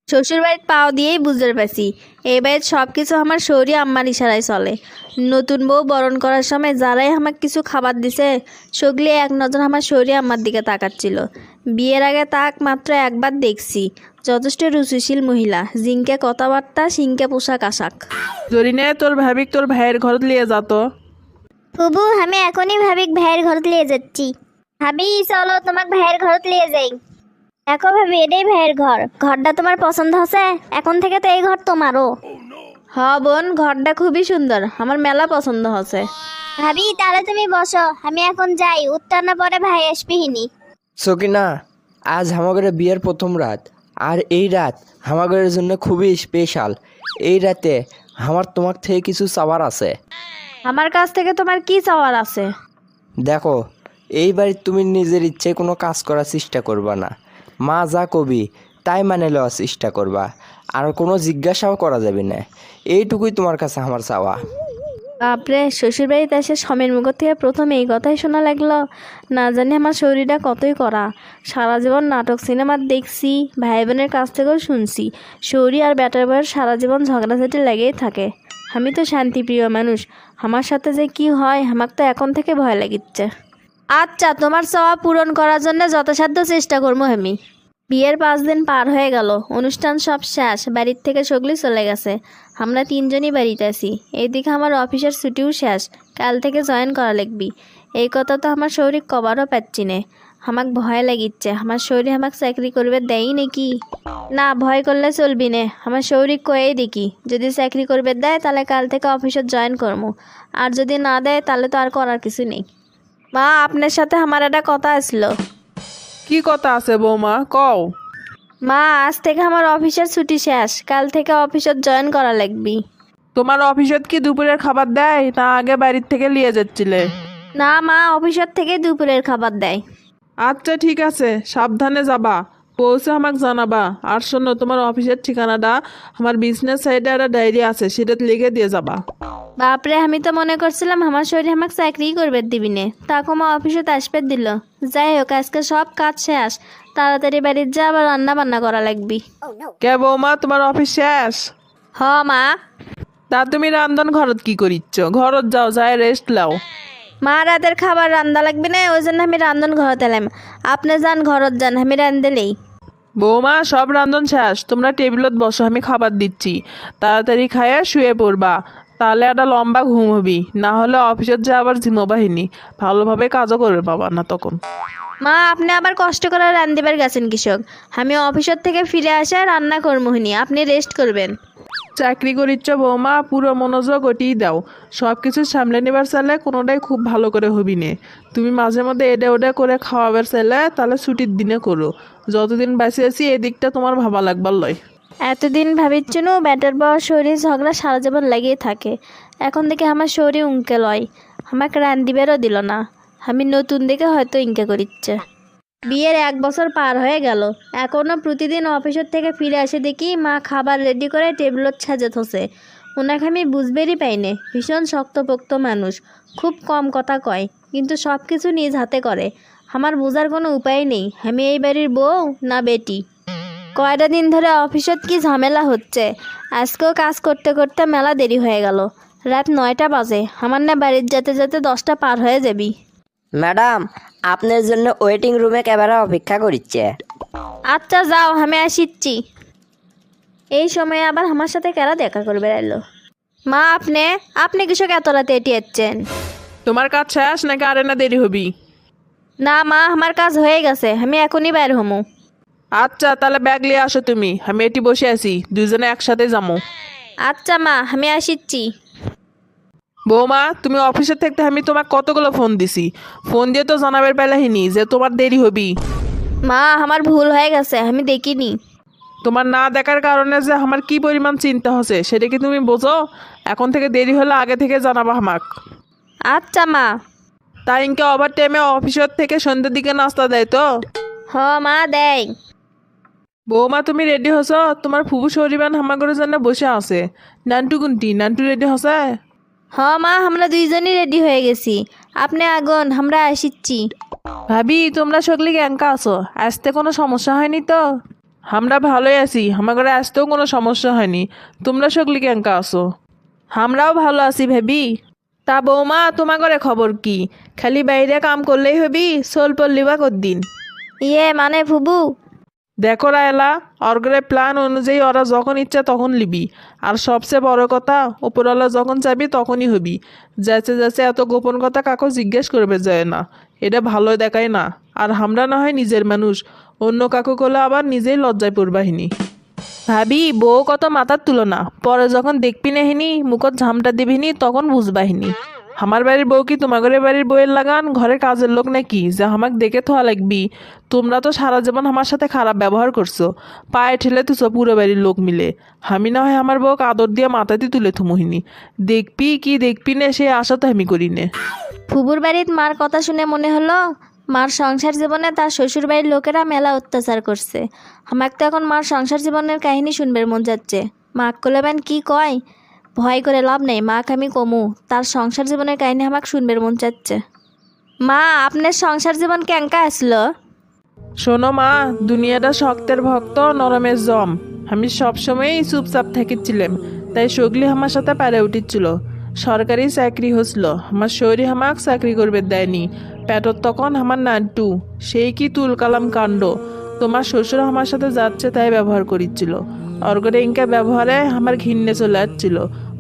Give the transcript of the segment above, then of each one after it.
শ্বশুর বাড়িতে পাও দিয়েই বুঝতে পারছি এই বাড়ির সব কিছু আমার শৌরি আম্মার ইশারায় চলে। নতুন বউ বরণ করার সময় যারাই আমাকে কিছু খাবার দিছে সগলি এক নজর আমার শৌরি আম্মার দিকে তাকাচ্ছিল। বিয়ের আগে তাক মাত্র একবার দেখছি, যথেষ্ট রুচিশীল মহিলা, জিঙ্কে কথাবার্তা, সিংকে পোশাক আশাক। জরিনে তোর ভাবিক তোর ভাইয়ের ঘরত লিয়ে যাত। ফুবু আমি এখনই ভাবিক ভাইয়ের ঘরত লিয়ে যাচ্ছি। ভাবি চলো তোমাক ভাইয়ের ঘরত লিয়ে যাই। দেখো ভাবি এটাই ভাইয়ের ঘর, ঘরটা তোমার পছন্দ হচ্ছে? এখন থেকে তো এই ঘর তোমারও। হ বোন, ঘরটা খুবই সুন্দর, আমার মেলা পছন্দ হচ্ছে। ভাবি তাহলে তুমি বসো, আমি এখন যাই, উত্তর না পরে ভাই আসবি হিনি। সকিনা, আজ আমাদের বিয়ের প্রথম রাত, আর এই রাত আমাদের জন্য খুবই স্পেশাল। এই রাতে আমার তোমার থেকে কিছু চাওয়ার আছে। আমার কাছ থেকে তোমার কি চাওয়ার আছে? দেখো, এই বাড়ির তুমি নিজের ইচ্ছে কোনো কাজ করার চেষ্টা করবা না। মা যা কবি তাই মানে লওয়ার চেষ্টা করবা, আর কোনো জিজ্ঞাসাও করা যাবে না। এইটুকুই তোমার কাছে আমার চাওয়া। বাপরে, শ্বশুর বাড়িতে এসে স্বামীর মুখ থেকে প্রথম এই কথাই শোনা লাগলো। না জানি আমার শরীরটা কতই করা। সারা জীবন নাটক সিনেমা দেখছি, ভাই বোনের কাছ থেকেও শুনছি শৌরি আর ব্যাটার বয়ের সারা জীবন ঝগড়াঝাটি লেগেই থাকে। আমি তো শান্তিপ্রিয় মানুষ, আমার সাথে যে কি হয় আমার তো এখন থেকে ভয় লাগিচ্ছে। আচ্ছা, তোমার চাওয়া পূরণ করার জন্য যথাসাধ্য চেষ্টা করবো আমি। বিয়ের 5 দিন পার হয়ে গেল, অনুষ্ঠান সব শেষ, বাড়ির থেকে সগলি চলে গেছে। আমরা 3জনই বাড়িতে আছি। এইদিকে আমার অফিসের ছুটিও শেষ, কাল থেকে জয়েন করা লাগবি। এই কথা তো আমার শরীর কবারও পাচ্ছি না। আমাকে ভয় লাগিচ্ছে, আমার শরীর আমাকে চাকরি করবে দেয় নাকি? না, ভয় করলে চলবি না, আমার শরীর কয়েই দেখি। যদি চাকরি করবে দেয় তাহলে কাল থেকে অফিসে জয়েন করবো, আর যদি না দেয় তাহলে তো আর করার কিছু নেই। মা, আপনার সাথে আমার একটা কথা আসলো। কি কথা আছে বৌমা, কও। মা, আজ থেকে আমার অফিসের ছুটি শেষ, কাল থেকে অফিসে জয়েন করা লাগবি। তোমার অফিসত কি দুপুরের খাবার দেয়, না আগে বাড়ির থেকে লিয়ে যাচ্ছিলে? না মা, অফিসের থেকে দুপুরের খাবার দেয়। আচ্ছা ঠিক আছে, সাবধানে যাবা, পৌঁছে আমাকে জানাবা। আর শোনো, তোমার অফিসের ঠিকানাটা আমার বিজনেস সাইডে একটা ডায়েরি আছে, সেটাতে লিখে দিয়ে যাবা। বাপরে, আমি তো মনে করছিলাম আমার শরীর আমাকে চাকরি করবে দিবি নে, তাকে মা অফিসে আসবে দিল। যাই হোক, আজকে সব কাজ শেষ, তাড়াতাড়ি বাড়ির যা, আবার রান্না বান্না করা লাগবি। কে বৌমা, তোমার অফিস শেষ? হ মা। তা তুমি রান্ধন ঘরত কি করিচ্ছ? ঘরত যাও, যায় রেস্ট লাও। মা, রাতের খাবার রান্দা লাগবে না, ওই জন্য আমি রান্ধন ঘরত এলাম। আপনি যান ঘরত যান, আমি রান্ধলেই। বৌমা, সব রান্ধন শেষ, তোমরা টেবিলত বসো, আমি খাবার দিচ্ছি। তাড়াতাড়ি খাইয়া শুয়ে পড়বা, তাহলে একটা লম্বা ঘুম হবি। না হলে অফিসের যা আবার জিমবাহিনী, ভালোভাবে কাজও করবে পাবা না তখন। মা, আপনি আবার কষ্ট করে রান্ধিবার গেছেন কৃষক, আমি অফিসের থেকে ফিরে আসে রান্না করমোহিনী, আপনি রেস্ট করবেন। চাকরি করিচ্ছ বৌমা, পুরো মনোযোগ ওটিই দাও। সব কিছু সামলে নেবার চাইলে কোনোটাই খুব ভালো করে হবি নে। তুমি মাঝে মধ্যে এডে ওডে করে খাওয়াবার চাইলে তাহলে ছুটির দিনে করো। যতদিন বাঁচে আছি এদিকটা তোমার ভাবা লাগবার লয়। এতদিন ভাবিচ্ছুনু ব্যাটার বাবার শরীর ঝগড়া সারা জীবন লাগিয়ে থাকে, এখন থেকে আমার শরীর উঙ্কে লয়, আমাকে রান্ধিবেরও দিল না। আমি নতুন দেখে হয়তো ইনকে করিচ্ছে। বিয়ের 1 বছর পার হয়ে গেল, এখনও প্রতিদিন অফিসের থেকে ফিরে আসে দেখি মা খাবার রেডি করে টেবিলত সাজে থসে। ওনাকে আমি বুঝবেরই পাইনে, ভীষণ শক্তপোক্ত মানুষ, খুব কম কথা কয়, কিন্তু সব কিছু নিজ হাতে করে। আমার বোঝার কোনো উপায় নেই আমি এই বাড়ির বউ না বেটি। কয়টা দিন ধরে অফিসত কি ঝামেলা হচ্ছে, আজকেও কাজ করতে করতে মেলা দেরি হয়ে গেল। রাত 9টা বাজে, আমার না বাড়ির যেতে যেতে 10টা পার হয়ে যাবি। ম্যাডাম, আপনার জন্য ওয়েটিং রুমে ক্যামেরা অপেক্ষা করিচ্ছে। আচ্ছা যাও, আমি আসিচ্ছি। এই সময়ে আবার আমার সাথে কারা দেখা করবে এলো? মা, আপনি আপনি কৃষক এত রাতে এটি যাচ্ছেন? তোমার কাজ শেষ নাকি আরে না দেরি হবি? না মা, আমার কাজ হয়ে গেছে, আমি এখনই বাইর হমু। আচ্ছা তাহলে ব্যাগ নিয়ে আসো তুমি, আমি এটি বসে আছি, দুজনে একসাথে যাবো। আচ্ছা মা, আমি আসিচ্ছি। বৌমা, তুমি অফিসে থাকতে আমি তোমাকে কতগুলো ফোন দিছি, ফোন দিয়ে তো জানাবার পেলাহিনি যে তোমার দেরি হবি। মা, আমার ভুল হয়ে গেছে, আমি দেখিনি। তোমার না দেখার কারণে যে আমার কি পরিমাণ চিন্তা হচ্ছে সেটা কি তুমি বোঝো? এখন থেকে দেরি হলে আগে থেকে জানাবা আমাক। আচ্ছা মা। তাই ইনকে ওভার টাইমে অফিসের থেকে সন্ধ্যের দিকে নাস্তা দেয় তো? হ মা, দেয়। বৌমা, তুমি রেডি হছো? তোমার ফুবু শরীবান হামাগরের জন্য বসে আছে। নান্টু কুন্টি, নান্টু রেডি হসে? হ মা, আমরা দুইজনই রেডি হয়ে গেছি, আপনি আগুন, আমরা আসিচ্ছি। ভাবি, তোমরা সকলে ক্যাঙ্কা আছো? আসতে কোনো সমস্যা হয়নি তো? আমরা ভালোই আছি, আমার ঘরে আসতেও কোনো সমস্যা হয়নি। তোমরা সকলে কেঙ্কা আছো? আমরাও ভালো আছি ভেবি। তা বৌমা, তোমার ঘরে খবর কি? খালি বাইরে কাম করলেই হবি, সোল পড়লি বা কদিন? ইয়ে মানে ফুবু, দেখো রায়লা, অর্গের প্ল্যান অনুযায়ী ওরা যখন ইচ্ছা তখন লিবি। আর সবচেয়ে বড় কথা, ওপরওয়ালা যখন চাবি তখনই হবি। যাচ্ছে যাচ্ছে এত গোপন কথা কাকু জিজ্ঞেস করবে যায় না, এটা ভালো দেখায় না। আর আমরা না হয় নিজের মানুষ, অন্য কাকু করলে আবার নিজেই লজ্জায় পড়বাহিনী। ভাবি, বউ কত মাথার তুলনা, পরে যখন দেখবি নাহিনি মুখত ঝামটা দিবিনি তখন বুঝবাহিনি। আমার বাড়ির বউ কি তোমার বাড়ির বউয়ের লাগান ঘরের কাজের লোক নাকি যে আমাকে দেখে থোয়া লাগবি? তোমরা তো সারা জীবন আমার সাথে খারাপ ব্যবহার করছো, পায়ে ঠেলে তুছো পুরো বাড়ির লোক মিলে। আমি না হয় আমার বউকে আদর দিয়ে মাথাতে তুলে থুমুহিনি, দেখবি কি দেখবি না সে আশা তো আমি করি নে। ফুবুর বাড়ির মার কথা শুনে মনে হলো মার সংসার জীবনে তার শ্বশুর বাড়ির লোকেরা মেলা অত্যাচার করছে। আমাকে তো এখন মার সংসার জীবনের কাহিনী শুনবার মন যাচ্ছে। মা কলেবেন কি কয়, ভয় করে লাভ নেই, মাকে আমি কমু, তার সংসার জীবনের কাহিনী আমাকে শুনবার মন চাচ্ছে। মা, আপনার সংসার জীবন কেঙ্কা আসলো? শোনো মা, দুনিয়াটা শক্তের ভক্ত নরমের জম। আমি সবসময়ই চুপচাপ থেকেছিলাম, তাই সগলি আমার সাথে পারে উঠিছিল। সরকারি চাকরি হচ্ছিল, আমার শরীর আমাকে চাকরি করবে দেয়নি। পেটত তখন আমার নান্টু, সেই কি তুল কালাম কাণ্ড। তোমার শ্বশুর আমার সাথে যাচ্ছে তাই ব্যবহার করিচ্ছিল। অর্গরে ইনকা ব্যবহারে আমার ঘিন্নে চলে আসছিল।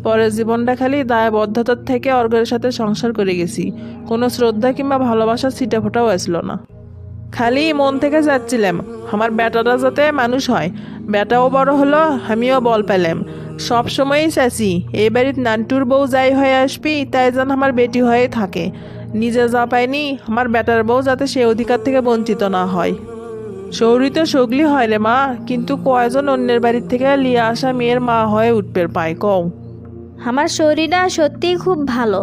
পরের জীবনটা খালি দায়বদ্ধতার থেকে অর্গরের সাথে সংসার করে গেছি, কোনো শ্রদ্ধা কিংবা ভালোবাসার ছিটেফোঁটাও আসলো না। খালি মন থেকে যাচ্ছিলাম আমার বেটাটা যাতে মানুষ হয়। বেটাও বড় হলো, আমিও বল পেলাম। সব সময়ই চাইছি এই বাড়ির নান্টুর বউ যাই হয়ে আসবি তাই যেন আমার বেটি হয়ে থাকে। নিজে যা পাইনি আমার বেটার বউ যাতে সে অধিকার থেকে বঞ্চিত না হয়। সৌরি তো সগলি হয় রে মা, কিন্তু কয়জন অন্যের বাড়ির থেকে লিয়ে আসা মেয়ের মা হয়ে উঠবে পায় কও? আমার শরীরটা সত্যিই খুব ভালো।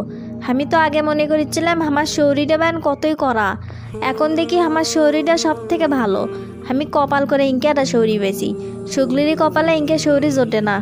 আমি তো আগে মনে করেছিলাম আমার শরীরটা ব্যান কতই করা, এখন দেখি আমার শরীরটা সব থেকে ভালো। আমি কপাল করে ইনকে একটা শরীর বেশি, শুকলিরই কপালে ইনকে শরীর জোটে না।